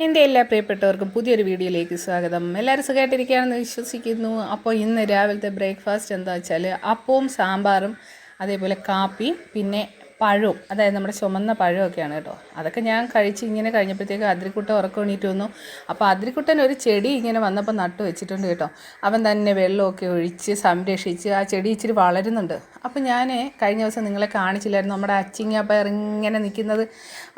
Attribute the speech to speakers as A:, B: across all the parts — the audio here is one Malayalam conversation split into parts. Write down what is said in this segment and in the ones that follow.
A: എൻ്റെ എല്ലാ പ്രിയപ്പെട്ടവർക്കും പുതിയൊരു വീഡിയോയിലേക്ക് സ്വാഗതം. എല്ലാവരും സുഖമായിട്ടിരിക്കുകയാണെന്ന് വിശ്വസിക്കുന്നു. അപ്പോൾ ഇന്ന് രാവിലത്തെ ബ്രേക്ക്ഫാസ്റ്റ് എന്താ വെച്ചാൽ അപ്പവും സാമ്പാറും അതേപോലെ കാപ്പിയും പിന്നെ പഴവും, അതായത് നമ്മുടെ ചുമന്ന പഴമൊക്കെയാണ് കേട്ടോ. അതൊക്കെ ഞാൻ കഴിച്ച് ഇങ്ങനെ കഴിഞ്ഞപ്പോഴത്തേക്ക് അതിരിക്കുട്ടൻ ഉറക്കം എണീറ്റ് വന്നു. അപ്പോൾ അതിരിക്കുട്ടൻ ഒരു ചെടി ഇങ്ങനെ വന്നപ്പോൾ നട്ടു വെച്ചിട്ടുണ്ട് കേട്ടോ. അവൻ തന്നെ വെള്ളമൊക്കെ ഒഴിച്ച് സംരക്ഷിച്ച് ആ ചെടി ഇച്ചിരി വളരുന്നുണ്ട്. അപ്പോൾ ഞാൻ കഴിഞ്ഞ ദിവസം നിങ്ങളെ കാണിച്ചില്ലായിരുന്നു നമ്മുടെ അച്ചിങ്ങ പയർ ഇങ്ങനെ നിൽക്കുന്നത്.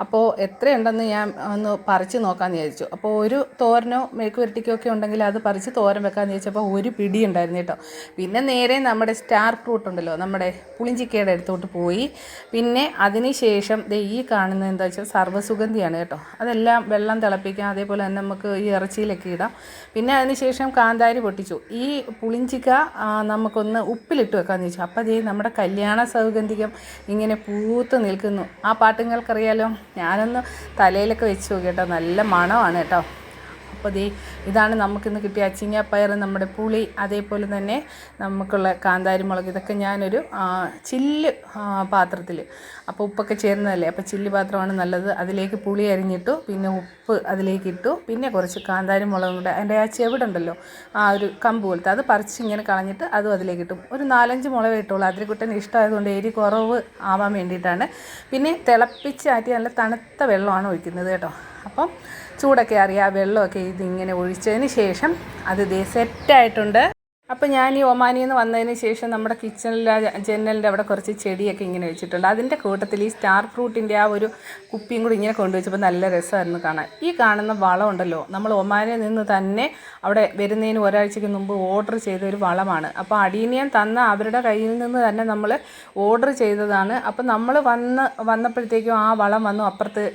A: അപ്പോൾ എത്രയുണ്ടെന്ന് ഞാൻ ഒന്ന് പറിച്ച് നോക്കാമെന്ന് വിചാരിച്ചു. അപ്പോൾ ഒരു തോരനോ മെഴുക്ക് പുരട്ടിക്കോ ഒക്കെ ഉണ്ടെങ്കിൽ അത് പറിച്ച് തോരൻ വെക്കാമെന്ന് വിചാരിച്ചപ്പോൾ ഒരു പിടി ഉണ്ടായിരുന്നു കേട്ടോ. പിന്നെ നേരെ നമ്മുടെ സ്റ്റാർ ഫ്രൂട്ട് ഉണ്ടല്ലോ, നമ്മുടെ പുളിഞ്ചിക്കയുടെ അടുത്തോട്ട് പോയി. പിന്നെ അതിന് ശേഷം ഈ കാണുന്നത് എന്താ വെച്ചാൽ സർവ്വസുഗന്ധിയാണ് കേട്ടോ. അതെല്ലാം വെള്ളം തിളപ്പിക്കാം, അതേപോലെ തന്നെ നമുക്ക് ഈ ഇറച്ചിയിലൊക്കെ ഇടാം. പിന്നെ അതിന് ശേഷം കാന്താരി പൊട്ടിച്ചു. ഈ പുളിഞ്ചിക്ക നമുക്കൊന്ന് ഉപ്പിലിട്ട് വെക്കാമെന്ന് വെച്ചു. അപ്പോൾ നമ്മുടെ കല്യാണ സൗഗന്ധികം ഇങ്ങനെ പൂത്ത് നിൽക്കുന്നു. ആ പാട്ടുകൾക്കറിയാലോ. ഞാനൊന്ന് തലയിലൊക്കെ വെച്ച് നോക്കി കേട്ടോ, നല്ല മണമാണ് കേട്ടോ. അപ്പോൾ ഇതാണ് നമുക്കിന്ന് കിട്ടിയ അച്ചിങ്ങാപ്പയർ, നമ്മുടെ പുളി, അതേപോലെ തന്നെ നമുക്കുള്ള കാന്താരി മുളക്. ഇതൊക്കെ ഞാനൊരു ചില്ല് പാത്രത്തിൽ, അപ്പോൾ ഉപ്പൊക്കെ ചേരുന്നതല്ലേ, അപ്പോൾ ചില്ല് പാത്രമാണ് നല്ലത്. അതിലേക്ക് പുളി അരിഞ്ഞിട്ടു, പിന്നെ ഉപ്പ് അതിലേക്കിട്ടു, പിന്നെ കുറച്ച് കാന്താരി മുളകും കൂടെ അതിൻ്റെ ആ ചെവിടുണ്ടല്ലോ, ആ ഒരു കമ്പ് പോലത്തെ, അത് പറിച്ച് ഇങ്ങനെ കളഞ്ഞിട്ട് അതും അതിലേക്കിട്ടും. ഒരു 4-5 മുളക് ഇട്ടുള്ളൂ. അതിരിക്കുട്ടന് ഇഷ്ടമായതുകൊണ്ട് എരി കുറവ് ആവാൻ വേണ്ടിയിട്ടാണ്. പിന്നെ തിളപ്പിച്ചാറ്റി നല്ല തണുത്ത വെള്ളമാണ് ഒഴിക്കുന്നത് കേട്ടോ. അപ്പം ചൂടൊക്കെ അറിയാം, വെള്ളമൊക്കെ ഇതിങ്ങനെ ഒഴിച്ചതിന് ശേഷം അത് സെറ്റായിട്ടുണ്ട്. അപ്പോൾ ഞാൻ ഈ ഒമാനിയിൽ നിന്ന് വന്നതിന് ശേഷം നമ്മുടെ കിച്ചണിലെ ജനലിൻ്റെ അവിടെ കുറച്ച് ചെടിയൊക്കെ ഇങ്ങനെ വെച്ചിട്ടുണ്ട്. അതിൻ്റെ കൂട്ടത്തിൽ ഈ സ്റ്റാർ ഫ്രൂട്ടിൻ്റെ ആ ഒരു കുപ്പിയും കൂടി ഇങ്ങനെ കൊണ്ടുവച്ചപ്പോൾ നല്ല രസമായിരുന്നു കാണാൻ. ഈ കാണുന്ന വളം ഉണ്ടല്ലോ, നമ്മൾ ഒമാനിയിൽ നിന്ന് തന്നെ അവിടെ വരുന്നതിന് ഒരാഴ്ചയ്ക്ക് മുമ്പ് ഓർഡർ ചെയ്ത ഒരു വളമാണ്. അപ്പോൾ അടീനിയൻ തന്ന അവരുടെ കയ്യിൽ നിന്ന് തന്നെ നമ്മൾ ഓർഡർ ചെയ്തതാണ്. അപ്പോൾ നമ്മൾ വന്നപ്പോഴത്തേക്കും ആ വളം വന്നു അപ്പുറത്ത്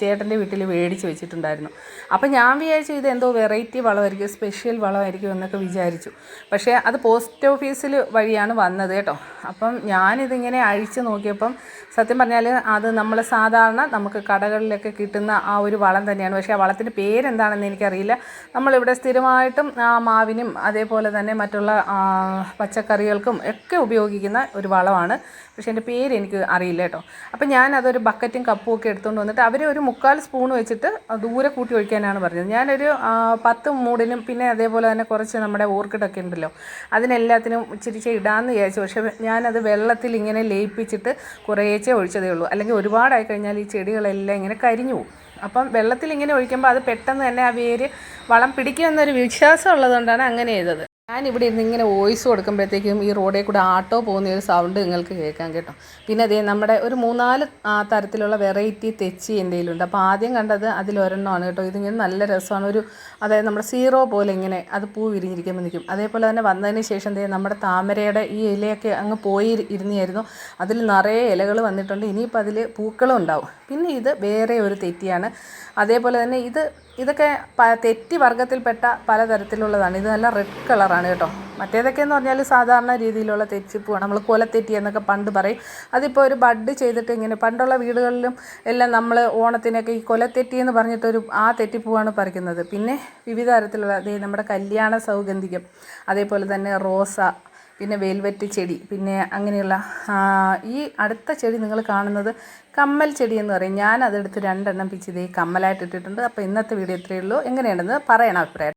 A: ചേട്ടൻ്റെ വീട്ടിൽ മേടിച്ച് വെച്ചിട്ടുണ്ടായിരുന്നു. അപ്പോൾ ഞാൻ വിചാരിച്ചു ഇതെന്തോ വെറൈറ്റി വളമായിരിക്കും, സ്പെഷ്യൽ വളമായിരിക്കും എന്നൊക്കെ വിചാരിച്ചു. പക്ഷേ അത് പോസ്റ്റ് ഓഫീസിൽ വഴിയാണ് വന്നത് കേട്ടോ. അപ്പം ഞാനിതിങ്ങനെ അഴിച്ച് നോക്കിയപ്പം സത്യം പറഞ്ഞാൽ അത് നമ്മൾ സാധാരണ നമുക്ക് കടകളിലൊക്കെ കിട്ടുന്ന ആ ഒരു വളം തന്നെയാണ്. പക്ഷേ ആ വളത്തിൻ്റെ പേരെന്താണെന്ന് എനിക്കറിയില്ല. നമ്മളിവിടെ സ്ഥിരമായിട്ടും മാവിനും അതേപോലെ തന്നെ മറ്റുള്ള പച്ചക്കറികൾക്കും ഒക്കെ ഉപയോഗിക്കുന്ന ഒരു വളമാണ്. പക്ഷേ എൻ്റെ പേര് എനിക്ക് അറിയില്ല കേട്ടോ. അപ്പം ഞാനതൊരു ബക്കറ്റും കപ്പും ഒക്കെ എടുത്തുകൊണ്ട് വന്നിട്ട് അവർ ഒരു 3/4 സ്പൂൺ വെച്ചിട്ട് ദൂരെ കൂട്ടി ഒഴിക്കാനാണ് പറഞ്ഞത്. ഞാനൊരു 10 മൂടിനും പിന്നെ അതേപോലെ തന്നെ കുറച്ച് നമ്മുടെ ഓർക്കിഡൊക്കെ ഉണ്ടല്ലോ, അതിനെല്ലാത്തിനും ഇച്ചിരി ഇടാമെന്ന് വിചാരിച്ചു. പക്ഷേ ഞാനത് വെള്ളത്തിൽ ഇങ്ങനെ ലയിപ്പിച്ചിട്ട് കുറേച്ചേ ഒഴിച്ചതേ ഉള്ളൂ. അല്ലെങ്കിൽ ഒരുപാടായി കഴിഞ്ഞാൽ ഈ ചെടികളെല്ലാം ഇങ്ങനെ കരിഞ്ഞു പോകും. അപ്പം വെള്ളത്തിൽ ഇങ്ങനെ ഒഴിക്കുമ്പോൾ അത് പെട്ടെന്ന് തന്നെ ആ വേര് വളം പിടിക്കുമെന്നൊരു വിശ്വാസം ഉള്ളതുകൊണ്ടാണ് അങ്ങനെ ചെയ്തത്. ഞാനിവിടെ ഇരുന്ന് ഇങ്ങനെ വോയിസ് കൊടുക്കുമ്പോഴത്തേക്കും ഈ റോഡിൽ കൂടെ ആട്ടോ പോകുന്ന ഒരു സൗണ്ട് നിങ്ങൾക്ക് കേൾക്കാം കേട്ടോ. പിന്നെ അതേ നമ്മുടെ ഒരു 3-4 തരത്തിലുള്ള വെറൈറ്റി തെച്ചി എൻ്റെ കയ്യിലുണ്ട്. അപ്പോൾ ആദ്യം കണ്ടത് അതിലൊരെണ്ണമാണ് കേട്ടോ. ഇതിങ്ങനെ നല്ല രസമാണ്. അതായത് നമ്മുടെ സീറോ പോലെ ഇങ്ങനെ അത് പൂ വിരിഞ്ഞിരിക്കുമ്പോൾ നിൽക്കും. അതേപോലെ തന്നെ വന്നതിന് ശേഷം നമ്മുടെ താമരയുടെ ഈ ഇലയൊക്കെ അങ്ങ് പോയി ഇരുന്നായിരുന്നു. അതിൽ നിറയെ ഇലകൾ വന്നിട്ടുണ്ട്. ഇനിയിപ്പോൾ അതിൽ പൂക്കളും ഉണ്ടാവും. പിന്നെ ഇത് വേറെ ഒരു തെറ്റിയാണ്. അതേപോലെ തന്നെ ഇതൊക്കെ തെറ്റി വർഗ്ഗത്തിൽപ്പെട്ട പലതരത്തിലുള്ളതാണ്. ഇത് നല്ല റെഡ് കളറാണ് കേട്ടോ. മറ്റേതൊക്കെയെന്ന് പറഞ്ഞാൽ സാധാരണ രീതിയിലുള്ള തെച്ചിപ്പൂവാണ്, നമ്മൾ കൊലത്തെറ്റി എന്നൊക്കെ പണ്ട് പറയും. അതിപ്പോൾ ഒരു ബഡ് ചെയ്തിട്ട് ഇങ്ങനെ പണ്ടുള്ള വീടുകളിലും എല്ലാം നമ്മൾ ഓണത്തിനൊക്കെ ഈ കൊലത്തെറ്റി എന്ന് പറഞ്ഞിട്ടൊരു ആ തെറ്റിപ്പൂവാണ് പറിക്കുന്നത്. പിന്നെ വിവിധ തരത്തിലുള്ള നമ്മുടെ കല്യാണ സൗഗന്ധികം, അതേപോലെ തന്നെ റോസ, പിന്നെ വെൽവെറ്റ് ചെടി, പിന്നെ അങ്ങനെയുള്ള ഈ അടുത്ത ചെടി നിങ്ങൾ കാണുന്നത് കമ്മൽ ചെടി എന്ന് പറയും. ഞാൻ അതെടുത്ത് 2 എണ്ണം പിച്ച് കമ്മലായിട്ട് ഇട്ടിട്ടുണ്ട്. അപ്പോൾ ഇന്നത്തെ വീഡിയോ ഇത്രയേ ഉള്ളൂ. എങ്ങനെയുണ്ടെന്ന് പറയണം അഭിപ്രായം.